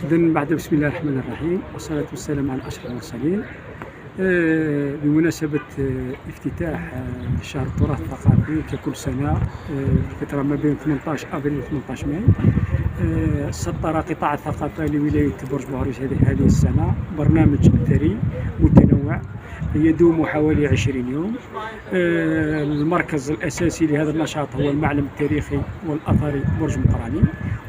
إذن بعد بسم الله الرحمن الرحيم والصلاة والسلام على أشرف المرسلين. بمناسبة افتتاح شهر التراث الثقافي ككل سنة في الفترة ما بين 18 أبريل و 18 ماي، سطر قطاع الثقافة لولاية برج بوهريج هذه السنة برنامج ثري متنوع يدوم حوالي 20 يوم. المركز الأساسي لهذا النشاط هو المعلم التاريخي والأثري برج مقراني،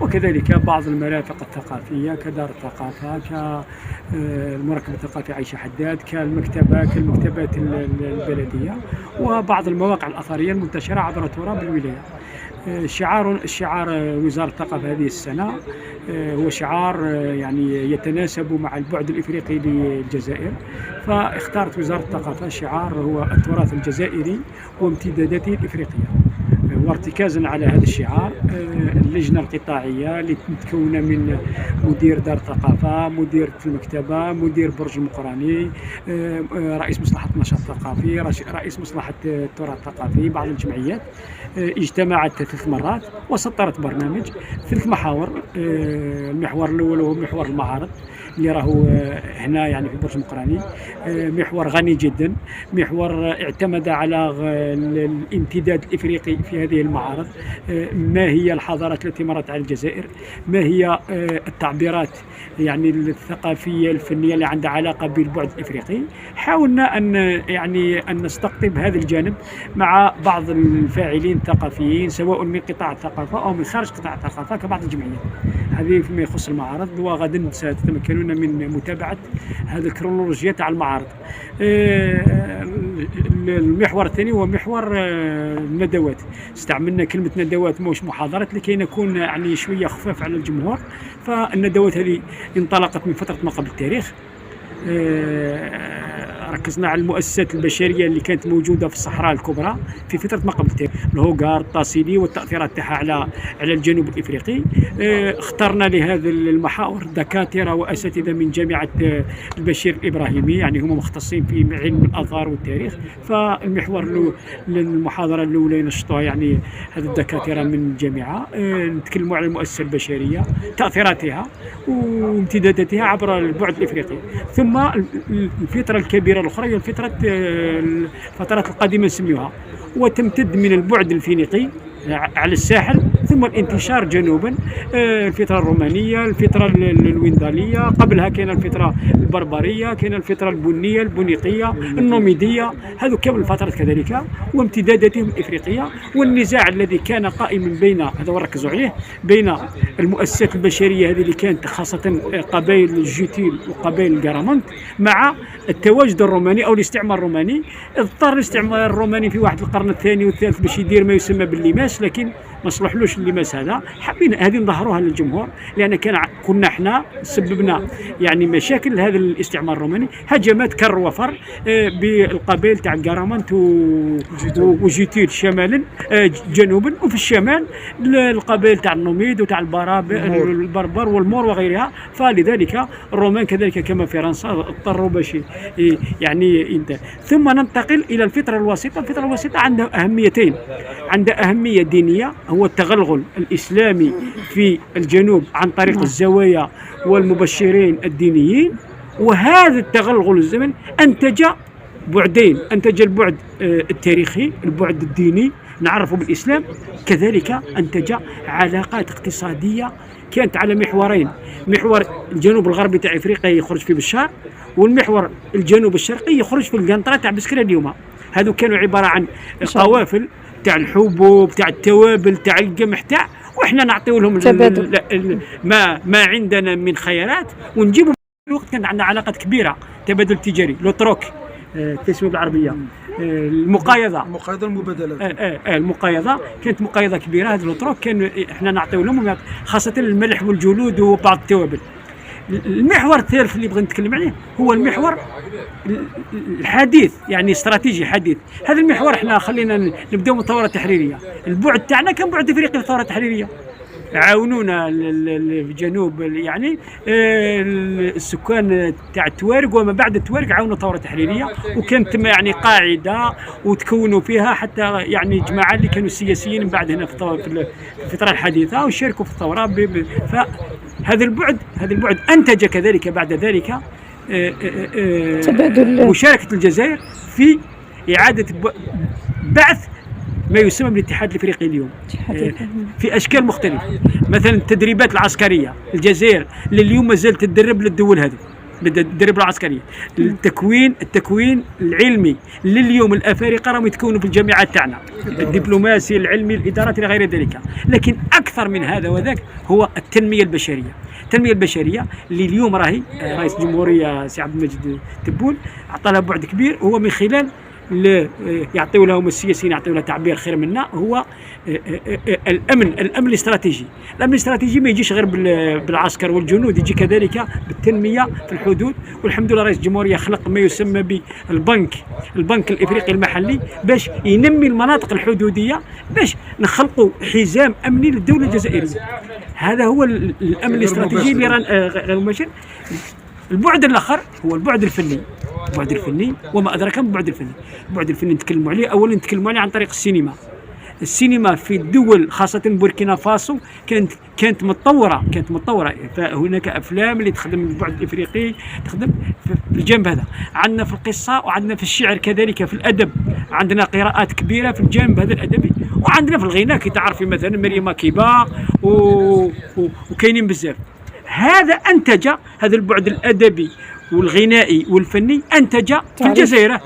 وكذلك بعض المرافق الثقافية كدار الثقافة، كالمركب الثقافي عيشة حداد، كالمكتبات البلدية، وبعض المواقع الأثرية المنتشرة عبر تراب الولاية. شعار وزارة الثقافة هذه السنة هو شعار يعني يتناسب مع البعد الإفريقي للجزائر، فاختارت وزارة الثقافة شعار هو التراث الجزائري وامتداداته الإفريقية. وارتكازا على هذا الشعار اللجنة القطاعية اللي متكونة من مدير دار الثقافة، مدير المكتبة، مدير برج المقراني، رئيس مصلحة النشاط الثقافي، رئيس مصلحة التراث الثقافي، بعض الجمعيات، اجتمعت 3 مرات وسطرت برنامج 3 محاور. المحور الأول هو محور المعارض اللي راهو هنا يعني في برج المقراني، محور غني جدا، محور اعتمد على الامتداد الإفريقي في هذه المعارض. ما هي الحضارات التي مرت على الجزائر، ما هي التعبيرات يعني الثقافية الفنية اللي عندها علاقة بالبعد الإفريقي. حاولنا أن نستقطب هذا الجانب مع بعض الفاعلين الثقافيين سواء من قطاع الثقافة أو من خارج قطاع الثقافة كبعض الجمعيات. هذه فيما يخص المعارض، وغدا ستتمكنون من متابعة هذه الكرونولوجيا تاع المعارض. المحور الثاني هو محور الندوات. استعملنا كلمة ندوات مش محاضرات لكي نكون يعني شوية خفاف على الجمهور. فالندوات هذه انطلقت من فترة ما قبل التاريخ. ركزنا على المؤسسات البشريه اللي كانت موجوده في الصحراء الكبرى في فتره ما قبل التاريخ، الهوغار، الطاسيلي، والتاثيرات تاعها على الجنوب الافريقي. اخترنا لهذه المحاور دكاتره واساتذه من جامعه البشير الابراهيمي، يعني هم مختصين في علم الاثار والتاريخ. فالمحور المحاضره الاولى نشطوها يعني هذه الدكاتره من الجامعه، نتكلموا على المؤسسه البشريه، تاثيراتها وامتداداتها عبر البعد الافريقي. ثم الفتره الكبيره الاخرى هي الفترات القديمه نسميوها، وتمتد من البعد الفينيقي على الساحل ثم الانتشار جنوبا. الفتره الرومانيه، الفتره الوينداليه، قبلها كاين الفتره البربريه، كاين الفتره البنيه، البونيقيه، النوميديه، هذو كامل الفترات كذلك وامتداداتهم الافريقيه. والنزاع الذي كان قائما بين هذا وركزوا عليه بين المؤسسات البشريه هذه اللي كانت خاصه قبائل الجيتيل وقبائل الجرامنت مع التواجد الروماني او الاستعمار الروماني. اضطر الاستعمار الروماني في واحد القرن الثاني والثالث باش يدير ما يسمى باللماس، لكن ما صلحلوش اللماس هذا. حابين هذه نظهروها للجمهور لان كنا احنا سببنا يعني مشاكل هذا الاستعمار الروماني، هجمات كر وفر بالقبائل تاع الجرامنت وجيتيل شمالا جنوبا، وفي الشمال القبائل تاع النوميد وتاع البربر والمور وغيرها. فلذلك الرومان كذلك كما فرنسا اضطروا باش يعني ثم ننتقل الى الفتره الوسيطه. الفتره الوسيطه عندها اهميتين، عندها اهميه دينيه، هو التغلغل الاسلامي في الجنوب عن طريق الزوايا والمبشرين الدينيين. وهذا التغلغل الزمن انتج بعدين، انتج البعد التاريخي، البعد الديني نعرفه بالاسلام، كذلك انتج علاقات اقتصاديه كانت على محورين، محور الجنوب الغربي تاع افريقيا يخرج في بشار، والمحور الجنوب الشرقي يخرج في القنطره تاع بسكره اليوم. هذو كانوا عباره عن قوافل تاع الحبوب، تاع التوابل، تاع القمح، تاع واحنا نعطيو لهم ما عندنا من خيارات ونجيبهم. الوقت كانت عندنا علاقات كبيره، تبادل تجاري، لوتروك التسميه بالعربيه، المقايضه المبادلات. المقايضه كانت مقايضه كبيره. هذا لوتروك كان احنا نعطيو لهم خاصه الملح والجلود وبعض التوابل. المحور الثالث اللي بغيت نتكلم عليه هو المحور الحديث، يعني استراتيجي حديث. هذا المحور احنا خلينا نبداو من الثوره التحريريه. البعد تاعنا كان بعد افريقي الثوره التحريريه، عاونونا في جنوب يعني السكان تاع التوارق وما بعد التوارق عاونوا الثوره التحريريه، وكانت يعني قاعده وتكونوا فيها حتى يعني جماعه اللي كانوا سياسيين من بعد هنا في الفتره الحديثه وشاركوا في الثوره. هذا البعد انتج كذلك بعد ذلك تبادل مشاركه الجزائر في اعاده بعث ما يسمى بالاتحاد الافريقي اليوم في اشكال مختلفه. مثلا التدريبات العسكريه، الجزائر اللي اليوم ما زالت تدرب للدول هذه، التدريب العسكريه، التكوين العلمي اللي اليوم الافارقه راهم يتكونوا في الجامعات تاعنا، الدبلوماسي العلمي الادارات الى غير ذلك. لكن اكثر من هذا وذاك هو التنميه البشريه اللي اليوم راهي رئيس الجمهوريه سي عبد المجيد تبون عطى لها بعد كبير، هو من خلال يعطيو لهم السياسيين يعطيو لها تعبير خير منا، هو الامن الاستراتيجي. الامن الاستراتيجي ما يجيش غير بالعسكر والجنود، يجي كذلك بالتنميه في الحدود. والحمد لله رئيس الجمهوريه خلق ما يسمى بالبنك الافريقي المحلي باش ينمي المناطق الحدوديه، باش نخلقوا حزام امني للدوله الجزائريه. هذا هو الامن الاستراتيجي اللي غير مباشر. البعد الاخر هو البعد الفني وما ادراك ما البعد الفني نتكلموا عليه. اولا نتكلموا عليه عن طريق السينما في الدول خاصه بوركينا فاسو كانت متطوره، فهناك افلام اللي تخدم البعد الافريقي، تخدم في الجانب هذا. عندنا في القصه وعندنا في الشعر كذلك، في الادب عندنا قراءات كبيره في الجانب هذا الادبي، وعندنا في الغناء كي تعرفي مثلا مريم كيبا وكاينين بزاف. هذا انتج هذا البعد الادبي والغنائي والفني، انتج في الجزائر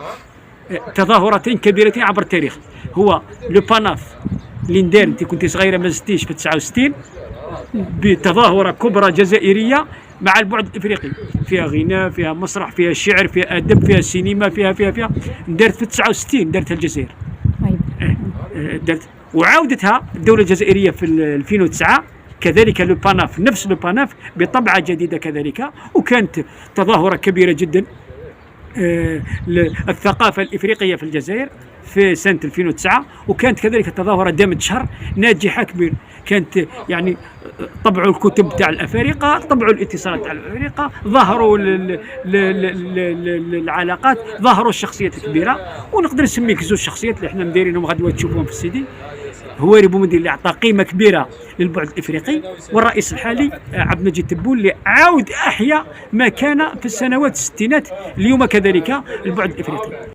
تظاهرتين كبيرتين عبر التاريخ. هو لو باناف اللي ندار، انت كنت صغيره ما زدتيش، في 69 بتظاهره كبرى جزائريه مع البعد الافريقي، فيها غناء، فيها مسرح، فيها شعر، فيها ادب، فيها سينما، فيها دارت في 69 دارتها الجزائر. دارت وعاودتها الدوله الجزائريه في 2009 كذلك. نفس لو باناف بطبعه جديده كذلك، وكانت تظاهره كبيره جدا للثقافه الافريقيه في الجزائر في سنه 2009. وكانت كذلك تظاهره دامت شهر ناجحه كبير، كانت يعني طبعوا الكتب تاع الافارقه، طبعوا الاتصالات تاع الافارقه، ظهروا العلاقات، ظهروا الشخصيات الكبيره. ونقدر نسميك زوج شخصيات اللي احنا مديرينهم غدوه تشوفوهم في السيدي. هواري بومدين اللي اعطى قيمه كبيره للبعد الافريقي، والرئيس الحالي عبد المجيد تبون اللي عاود احيا ما كان في السنوات الستينات اليوم كذلك البعد الافريقي.